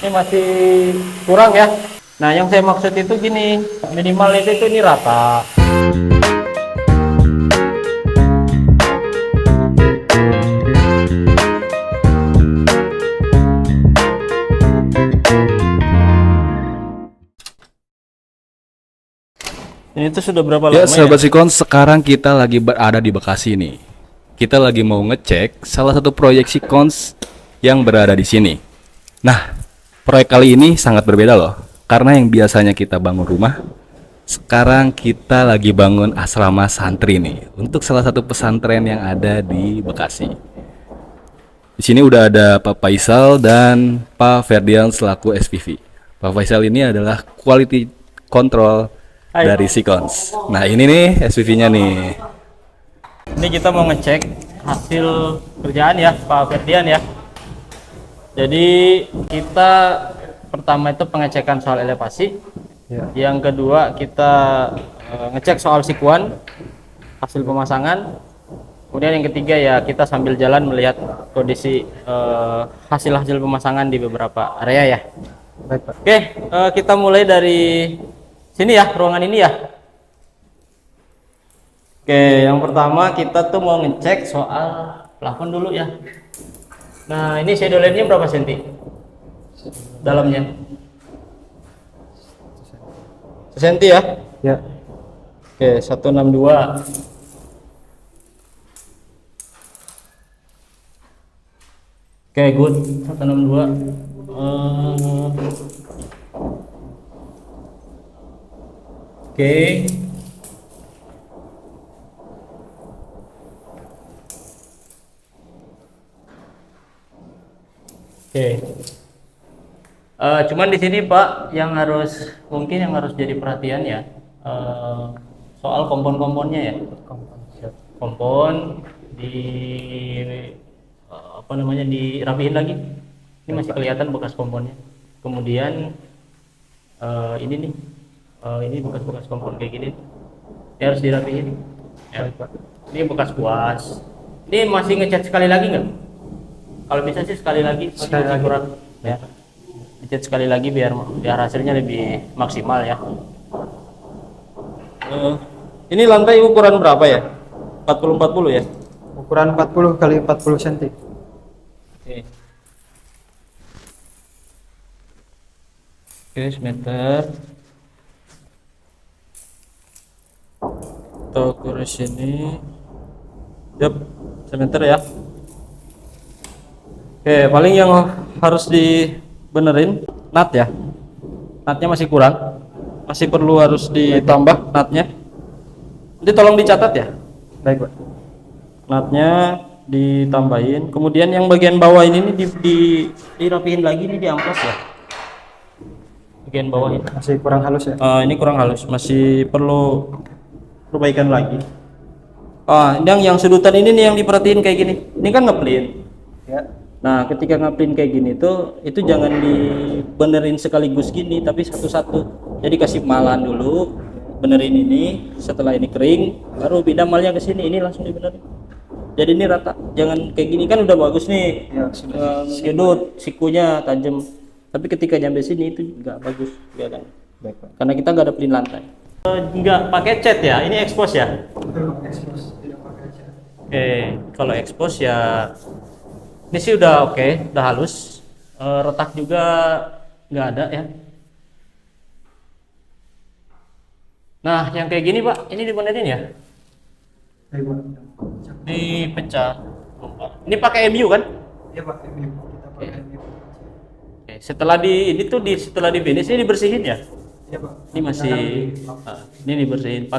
Ini masih kurang ya. Nah, yang saya maksud itu gini, minimal itu ini rata. Ini tuh sudah berapa Ya lama ya? sahabat Sikon, sekarang kita lagi berada di Bekasi nih. Kita lagi mau ngecek salah satu proyek Sikons yang berada di sini. Nah, proyek kali ini sangat berbeda loh. Karena yang biasanya kita bangun rumah, sekarang kita lagi bangun asrama santri nih untuk salah satu pesantren yang ada di Bekasi. Di sini udah ada Pak Faisal dan Pak Ferdian selaku SPV. Pak Faisal ini adalah quality control Hai. dari Sikons. Nah, ini nih SPV-nya nih. Ini kita mau ngecek hasil kerjaan ya, Pak Ferdian ya. Jadi kita pertama itu pengecekan soal elevasi. Ya. Yang kedua kita ngecek soal sikuan, hasil pemasangan. Kemudian yang ketiga ya kita sambil jalan melihat kondisi hasil-hasil pemasangan di beberapa area ya. Baik, Pak. Oke, kita mulai dari sini ya, ruangan ini ya. Oke, yang pertama kita tuh mau ngecek soal plafon dulu ya. Nah, ini shadow line-nya berapa senti? Dalamnya? 1 senti ya? Ya. Oke, 162. Oke, good. 162. Oke. Oke. Cuman di sini Pak, yang harus jadi perhatian ya, soal kompon-komponnya ya. Kompon di apa namanya dirapihin lagi. Ini masih kelihatan bekas komponnya. Kemudian ini nih, ini bekas-bekas kompon kayak gini. Ini harus dirapihin. Ya. Ini bekas kuas. Ini masih ngecat sekali lagi nggak? Kalau bisa sih sekali lagi, Sekali masih lagi. kurang. Ya. Dicat sekali lagi biar hasilnya lebih maksimal ya. Ini lantai ukuran berapa ya? 40-40 ya? Ukuran 40 kali 40 cm. Oke. Oke, semeter. Kita ukur di sini. Yap, semeter ya. Oke, paling yang harus dibenerin nut ya. Nutnya masih kurang. Masih perlu harus ditambah nutnya. Nanti tolong dicatat ya. Baik, Pak. Nutnya ditambahin. Kemudian yang bagian bawah ini nih dirapihin lagi nih, diamplas ya. Bagian bawah ini. Masih kurang halus ya. Ini kurang halus, masih perlu perbaikan lagi. Yang sedutan ini nih yang diperhatiin kayak gini. Ini kan ngeplin. Ya. Nah, ketika ngaplin kayak gini tuh, itu jangan dibenerin sekaligus gini, tapi satu-satu. Jadi kasih malan dulu, benerin ini, setelah ini kering, baru bidamalnya ke sini, ini langsung dibenerin. Jadi ini rata, jangan kayak gini kan udah bagus nih, Ya, sudah. ngedut, sikunya tajam. Tapi ketika nyampe sini itu nggak bagus, ya kan? Baik, Pak. Karena kita nggak ada pelin lantai. Nggak pakai cat ya, ini expose ya. Oke, kalau expose ya. Ini sih udah oke, udah halus. Retak juga nggak ada ya. Nah, yang kayak gini Pak, ini dibenerin ya? Baik, Pak. Dipecah. Ini pakai MU kan? Iya, Pak. Ini kita pakai ini. Oke, setelah di finish ini dibersihin ya? Iya, Pak. Ini masih, ini dibersihin.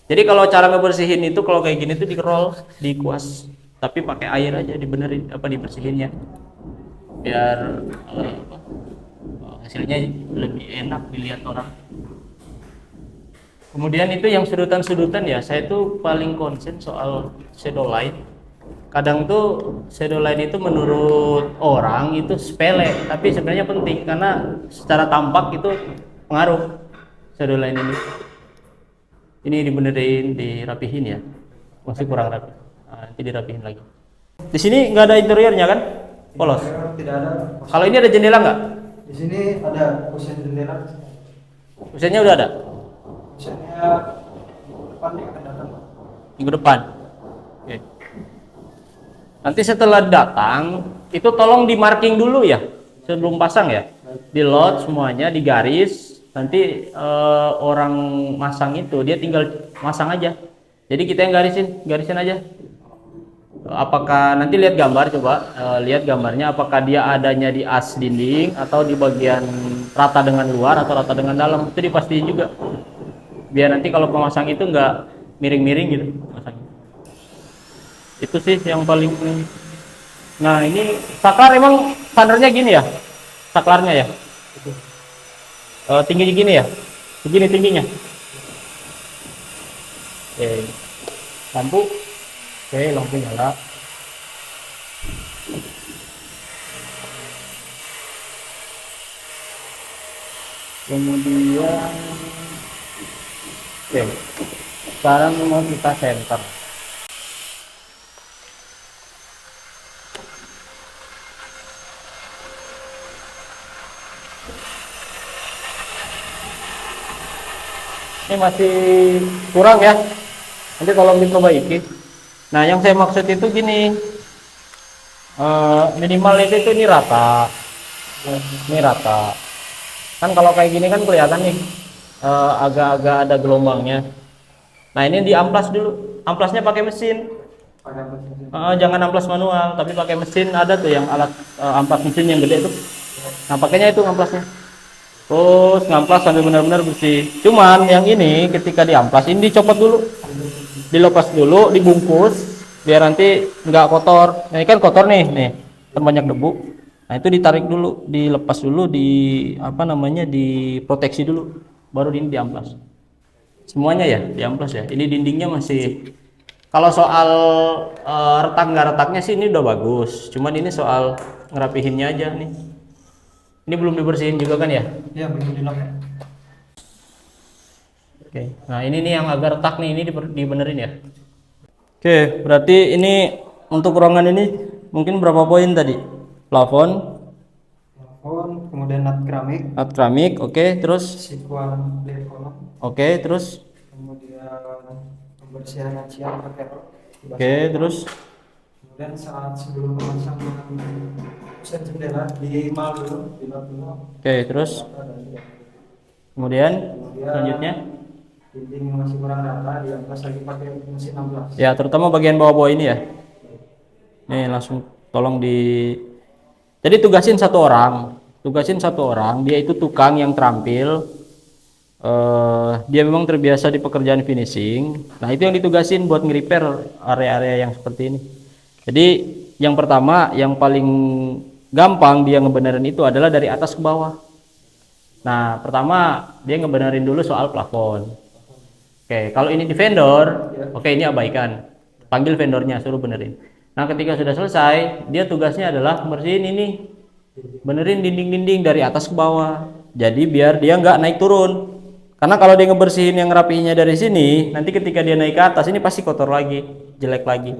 Jadi kalau cara ngebersihin itu kalau kayak gini tuh di-roll, dikuas. Tapi pakai air aja dibenerin dibersihinnya biar hasilnya lebih enak dilihat orang. Kemudian itu yang sudutan-sudutan ya, saya tuh paling konsen soal shadow line. Kadang tuh shadow line itu menurut orang itu sepele, tapi sebenarnya penting karena secara tampak itu pengaruh shadow line ini. Ini dibenerin, dirapihin ya, masih kurang rapi. Nanti dirapihin lagi. Di sini nggak ada interiornya kan? Polos. Tidak ada. Kalau ini ada jendela nggak? Di sini ada kusen jendela. Kusennya udah ada? Kusennya depan nih akan datang. Minggu depan. Oke. Nanti setelah datang, itu tolong di marking dulu ya, sebelum pasang ya. Di lot semuanya, di garis. Nanti orang masang itu dia tinggal masang aja. Jadi kita yang garisin aja. Apakah nanti lihat gambar, coba lihat gambarnya, apakah dia adanya di as dinding atau di bagian rata dengan luar atau rata dengan dalam, itu dipastiin juga. Biar nanti kalau pemasang itu nggak miring-miring gitu masangnya. Itu sih yang paling. Nah ini saklar emang standarnya gini ya, saklarnya ya, tinggi gini ya, begini tingginya. Oke, lampu, oke lampu nyala. Kemudian, oke, sekarang mau kita center. Ini masih kurang ya, nanti tolong diperbaiki. Nah yang saya maksud itu gini, minimal itu ini rata, kan kalau kayak gini kan kelihatan nih agak-agak ada gelombangnya. Nah ini diamplas dulu, amplasnya pakai mesin. Pakai mesin. Jangan amplas manual, tapi pakai mesin. Ada tuh yang alat amplas mesin yang gede tuh. Nah pakainya itu amplasnya. Terus ngamplas sampai benar-benar bersih. Cuman yang ini ketika diamplas ini dicopot dulu, dilepas dulu, dibungkus biar nanti nggak kotor. Nah, ini kan kotor nih, kan banyak debu. Nah itu ditarik dulu, dilepas dulu, diproteksi dulu, baru ini diamplas. Semuanya ya diamplas ya. Ini dindingnya masih. Kalau soal retak nggak retaknya sih ini udah bagus. Cuman ini soal ngerapihinnya aja nih. Ini belum dibersihin juga kan ya? Iya, belum dilap. Oke. Nah ini nih yang agak retak nih, ini dibenerin ya. Oke, berarti ini untuk ruangan ini mungkin berapa poin tadi? Plafon, Kemudian nut keramik. nut keramik, oke, terus, Sikuan dari kolom. oke, terus, Kemudian pembersihan siap pakai rok. oke, terus, Kemudian saat sebelum memasang kusen jendela dimal dulu, dilap dulu. oke, terus, kemudian selanjutnya, Dinding yang masih kurang rata diamplas lagi pakai mesin 16. ya terutama bagian bawah-bawah ini ya. Nih langsung tolong jadi tugasin satu orang, dia itu tukang yang terampil. Dia memang terbiasa di pekerjaan finishing. Nah itu yang ditugasin buat nge-repair area-area yang seperti ini. Jadi yang pertama, yang paling gampang dia ngebenerin itu adalah dari atas ke bawah. Nah pertama dia ngebenerin dulu soal plafon. Oke, kalau ini di vendor, oke ini abaikan, panggil vendornya suruh benerin. Nah ketika sudah selesai, dia tugasnya adalah bersihin ini, benerin dinding-dinding dari atas ke bawah. Jadi biar dia nggak naik turun. Karena kalau dia ngebersihin yang rapinya dari sini, nanti ketika dia naik ke atas ini pasti kotor lagi, jelek lagi.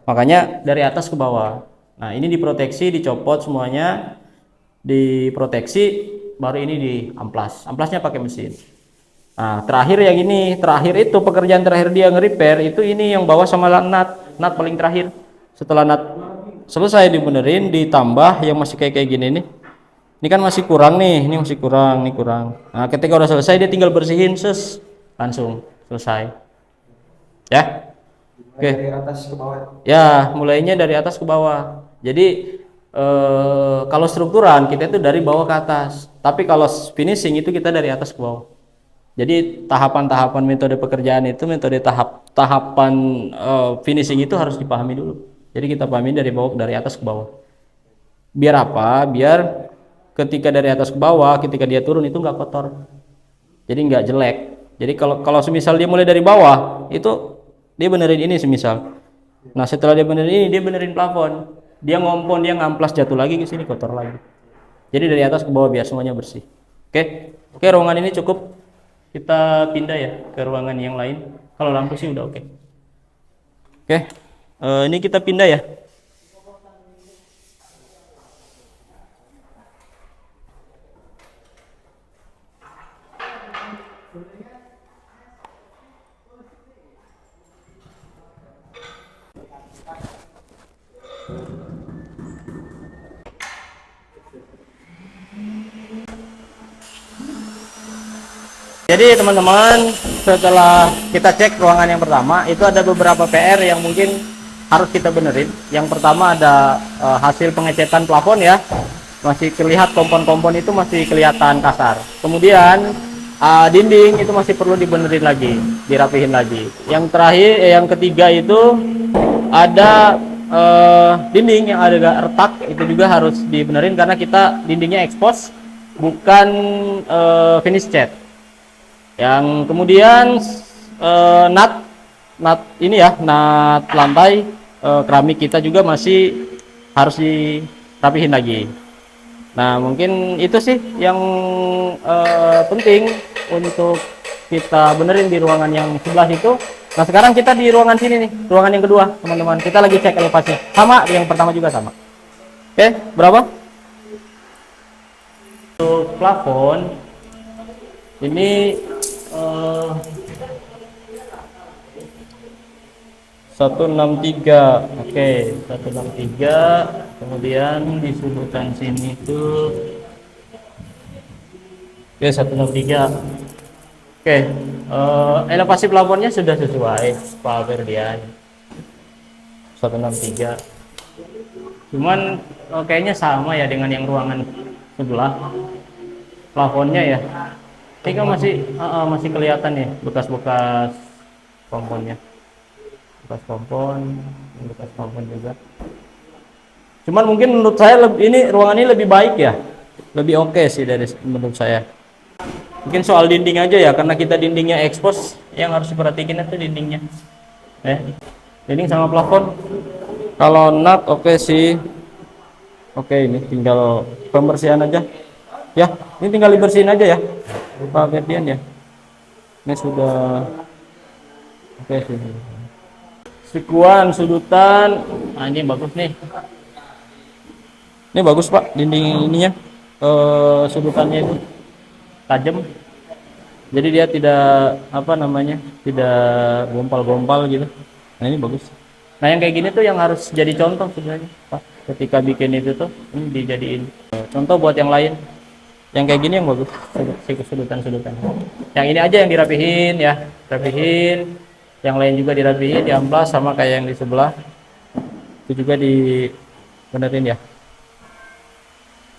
Makanya dari atas ke bawah. Nah ini diproteksi, dicopot semuanya, diproteksi, baru ini diamplas. Amplasnya pakai mesin. Nah terakhir yang ini, terakhir itu pekerjaan terakhir dia nge-repair itu ini yang bawah sama nut paling terakhir. Setelah nut selesai dibenerin, ditambah yang masih kayak gini nih. Ini kan masih kurang nih, ini masih kurang, ini kurang. Nah, ketika udah selesai dia tinggal bersihin, langsung selesai. Ya. Oke. Dari atas ke bawah. Ya, mulainya dari atas ke bawah. Jadi kalau strukturan kita itu dari bawah ke atas. Tapi kalau finishing itu kita dari atas ke bawah. Jadi tahapan-tahapan metode pekerjaan itu, metode tahapan finishing itu harus dipahami dulu. Jadi kita pahami dari atas ke bawah. Biar apa? Biar ketika dari atas ke bawah, ketika dia turun itu nggak kotor, jadi nggak jelek. Jadi kalau semisal dia mulai dari bawah, itu dia benerin ini semisal. Nah setelah dia benerin ini, dia benerin plafon, dia ngompon, dia ngamplas, jatuh lagi ke sini kotor lagi. Jadi dari atas ke bawah biar semuanya bersih. Oke, ruangan ini cukup. Kita pindah ya ke ruangan yang lain. Kalau lampu sih udah oke. Ini kita pindah ya. Jadi teman-teman, setelah kita cek ruangan yang pertama, itu ada beberapa PR yang mungkin harus kita benerin. Yang pertama ada hasil pengecekan plafon ya, masih terlihat kompon-kompon itu masih kelihatan kasar. Kemudian dinding itu masih perlu dibenerin lagi, dirapihin lagi. Yang terakhir, yang ketiga itu ada dinding yang agak retak, itu juga harus dibenerin karena kita dindingnya expose, bukan finish cat. Yang kemudian nut ini ya, nut lantai keramik kita juga masih harus dirapihin lagi. Nah mungkin itu sih yang penting untuk kita benerin di ruangan yang sebelah itu. Nah sekarang kita di ruangan sini nih, ruangan yang kedua teman-teman, kita lagi cek elevasi sama, yang pertama juga sama. Oke, berapa untuk plafon ini 163. Oke, 163. Kemudian di sudutan sini tuh oke 163. Oke, elevasi plafonnya sudah sesuai Pak Ferdian, 163. Cuman kayaknya sama ya dengan yang ruangan sebelah plafonnya ya. Ini kan masih kelihatan nih bekas-bekas komponnya, bekas kompon juga. Cuman mungkin menurut saya ini ruangan ini lebih baik ya, lebih oke sih dari menurut saya. Mungkin soal dinding aja ya, karena kita dindingnya expose, yang harus diperhatikan itu dindingnya. Dinding sama plafon. Kalau nut oke sih, oke ini tinggal pembersihan aja. Ya, ini tinggal dibersihin aja ya. Pak Ferdian ya, ini sudah oke sih. Sekuan sudutan, nah ini bagus nih. Ini bagus Pak, dinding ininya sudutannya itu tajam. Jadi dia tidak tidak gompal-gompal gitu. Nah ini bagus. Nah yang kayak gini tuh yang harus jadi contoh sebenarnya Pak. Ketika bikin itu tuh ini dijadiin contoh buat yang lain. Yang kayak gini yang bagus, sudutan-sudutan. Yang ini aja yang dirapihin ya, rapihin. Yang lain juga dirapihin, diamplas sama kayak yang di sebelah. Itu juga dibenerin ya.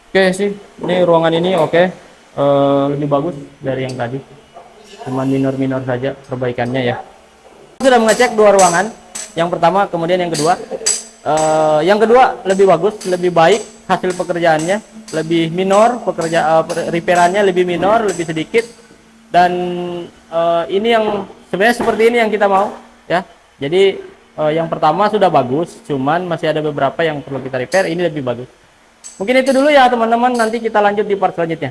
Oke sih, ini ruangan ini oke. Lebih bagus dari yang tadi. Cuman minor-minor saja perbaikannya ya. Sudah mengecek dua ruangan. Yang pertama, kemudian yang kedua. Yang kedua lebih bagus, lebih baik hasil pekerjaannya, lebih minor repairannya lebih minor, lebih sedikit, dan ini yang sebenarnya seperti ini yang kita mau ya. Jadi yang pertama sudah bagus, cuman masih ada beberapa yang perlu kita repair. Ini lebih bagus. Mungkin itu dulu ya teman-teman, nanti kita lanjut di part selanjutnya.